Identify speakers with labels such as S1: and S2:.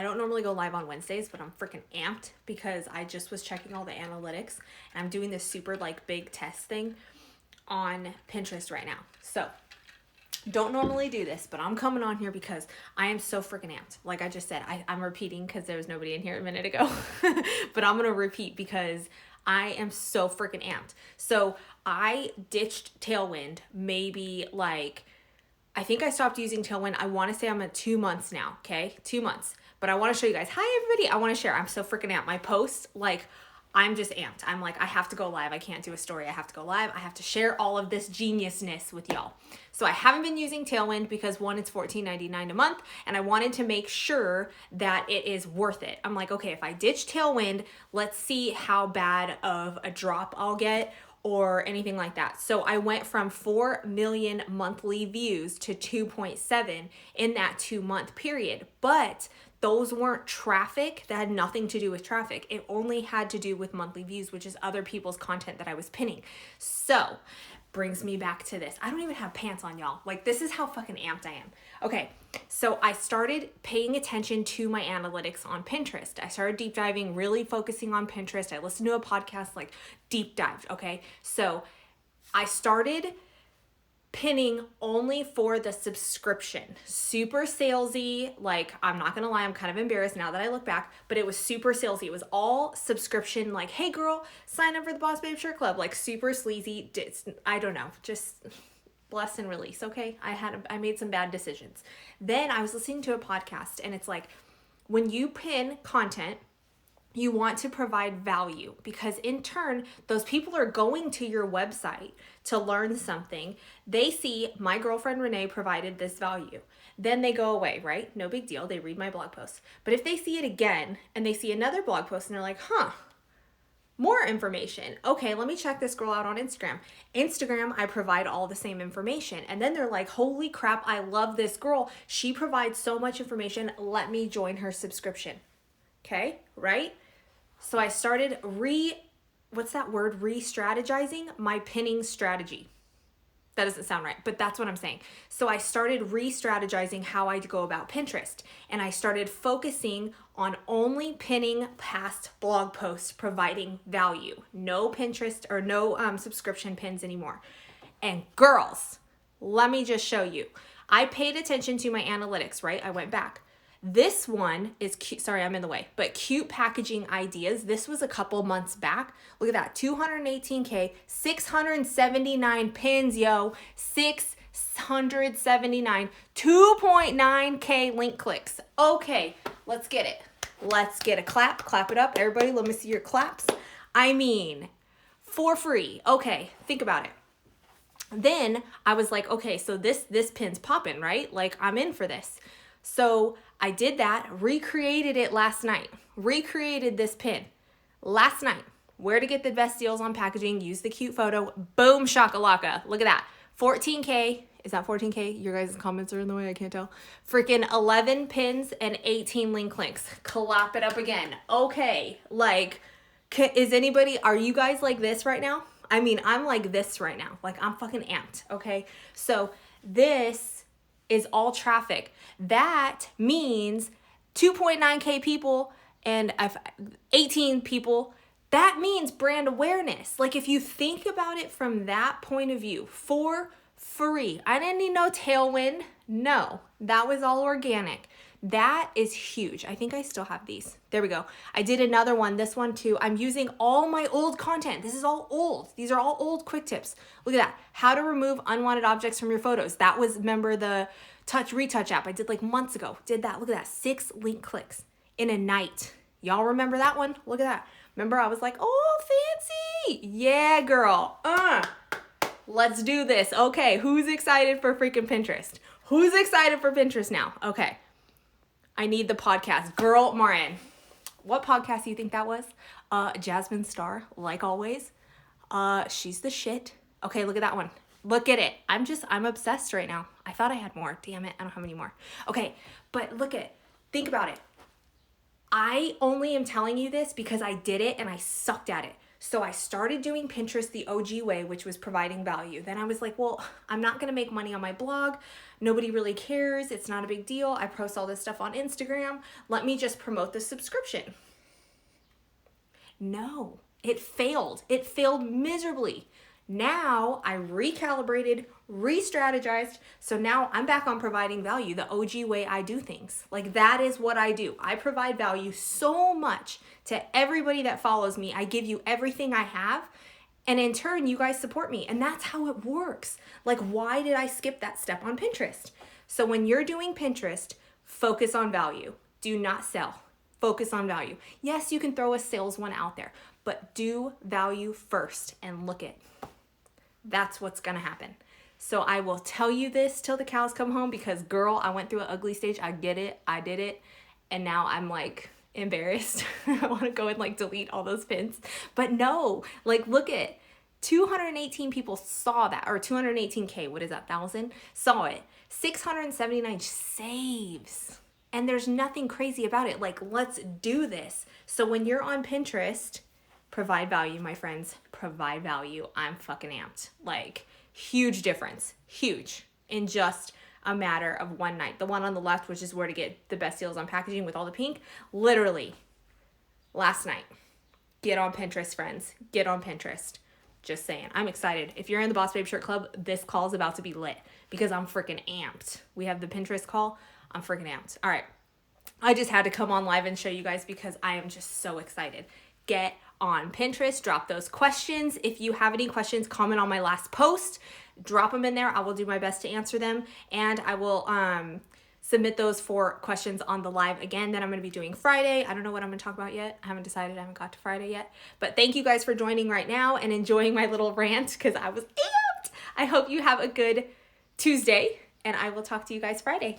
S1: I don't normally go live on Wednesdays, but I'm freaking amped because I just was checking all the analytics and I'm doing this super like big test thing on Pinterest right now. So don't normally do this, but I'm coming on here because I am so freaking amped. Like I just said, I'm repeating because there was nobody in here a minute ago, but I'm going to repeat because I am so freaking amped. So I ditched Tailwind maybe like, I think I stopped using Tailwind. I want to say I'm at 2 months now. Okay. 2 months, but I want to show you guys. Hi everybody. I want to share. I'm so freaking amped. My post, like, I'm just amped. I'm like, I have to go live. I can't do a story. I have to go live. I have to share all of this geniusness with y'all. So I haven't been using Tailwind because one, it's $14.99 a month. And I wanted to make sure that it is worth it. I'm like, okay, if I ditch Tailwind, let's see how bad of a drop I'll get or anything like that. So I went from 4 million monthly views to 2.7 in that 2-month period. But those weren't traffic. That had nothing to do with traffic. It only had to do with monthly views, which is other people's content that I was pinning. So brings me back to this. I don't even have pants on, y'all. Like, this is how fucking amped I am. Okay, so I started paying attention to my analytics on Pinterest. I started deep diving, really focusing on Pinterest. I listened to a podcast, like deep dived, okay? So I started pinning only for the subscription. Super salesy. Like, I'm not gonna lie, I'm kind of embarrassed now that I look back, but it was super salesy. It was all subscription, like, hey girl, sign up for the Boss Babe Shirt Club. Like, super sleazy. I don't know, just bless and release, okay? I made some bad decisions. Then I was listening to a podcast and it's like, when you pin content, you want to provide value because in turn, those people are going to your website to learn something. They see my girlfriend Renee provided this value. Then they go away, right? No big deal. They read my blog post. But if they see it again and they see another blog post and they're like, more information. Okay, let me check this girl out on Instagram. Instagram, I provide all the same information. And then they're like, holy crap, I love this girl. She provides so much information. Let me join her subscription. Okay, right? So I started re-strategizing my pinning strategy. That doesn't sound right, but that's what I'm saying. So I started re-strategizing how I go about Pinterest. And I started focusing on only pinning past blog posts providing value. No Pinterest or no subscription pins anymore. And girls, let me just show you. I paid attention to my analytics, right? I went back. This one is cute. Sorry, I'm in the way, but cute packaging ideas. This was a couple months back. Look at that. 218K, 679 pins, yo. 679, 2.9K link clicks. Okay, let's get it. Let's get a clap. Clap it up. Everybody, let me see your claps. I mean, for free. Okay, think about it. Then I was like, okay, so this pin's popping, right? Like, I'm in for this. So I did that, recreated it last night, recreated this pin last night. Where to get the best deals on packaging, use the cute photo, boom, shakalaka. Look at that, 14K, is that 14K? Your guys' comments are in the way, I can't tell. Freaking 11 pins and 18 link links. Clap it up again. Okay, like, are you guys like this right now? I mean, I'm like this right now. Like, I'm fucking amped, okay? So this is all traffic. That means 2.9K people and 18 people. That means brand awareness. Like, if you think about it from that point of view, for free. I didn't need no Tailwind. No, that was all organic. That is huge. I think I still have these. There we go. I did another one, this one too. I'm using all my old content. This is all old. These are all old quick tips. Look at that. How to remove unwanted objects from your photos. That was, remember the retouch app I did like months ago. Did that. Look at that. 6 link clicks in a night. Y'all remember that one? Look at that. Remember I was like, oh, fancy. Yeah, girl. Let's do this. Okay, who's excited for freaking Pinterest? Who's excited for Pinterest now? Okay. I need the podcast. Girl, Marin. What podcast do you think that was? Jasmine Star, like always. She's the shit. Okay, look at that one. Look at it. I'm obsessed right now. I thought I had more. Damn it, I don't have any more. Okay, but think about it. I only am telling you this because I did it and I sucked at it. So I started doing Pinterest the OG way, which was providing value. Then I was like, well, I'm not going to make money on my blog. Nobody really cares. It's not a big deal. I post all this stuff on Instagram. Let me just promote the subscription. No, it failed. It failed miserably. Now I recalibrated, re-strategized. So now I'm back on providing value, the OG way I do things. Like that is what I do. I provide value so much to everybody that follows me. I give you everything I have. And in turn, you guys support me. And that's how it works. Like, why did I skip that step on Pinterest? So when you're doing Pinterest, focus on value. Do not sell. Focus on value. Yes, you can throw a sales one out there, but do value first and look it. That's what's going to happen. So I will tell you this till the cows come home because girl, I went through an ugly stage. I get it. I did it. And now I'm like embarrassed. I want to go and like delete all those pins. But no, like look at 218 people saw that, or 218K, what is that, 1,000? Saw it. 679 saves. And there's nothing crazy about it. Like, let's do this. So when you're on Pinterest, provide value, my friends. Provide value. I'm fucking amped. Like, huge difference. Huge. In just a matter of one night. The one on the left, which is where to get the best deals on packaging with all the pink, literally last night. Get on Pinterest, friends. Get on Pinterest. Just saying. I'm excited. If you're in the Boss Babe Shirt Club, this call is about to be lit because I'm freaking amped. We have the Pinterest call. I'm freaking amped. All right. I just had to come on live and show you guys because I am just so excited. Get on Pinterest. Drop those questions. If you have any questions, comment on my last post. Drop them in there. I will do my best to answer them. And I will submit those for questions on the live again that I'm going to be doing Friday. I don't know what I'm going to talk about yet. I haven't decided. I haven't got to Friday yet. But thank you guys for joining right now and enjoying my little rant because I was amped. I hope you have a good Tuesday and I will talk to you guys Friday.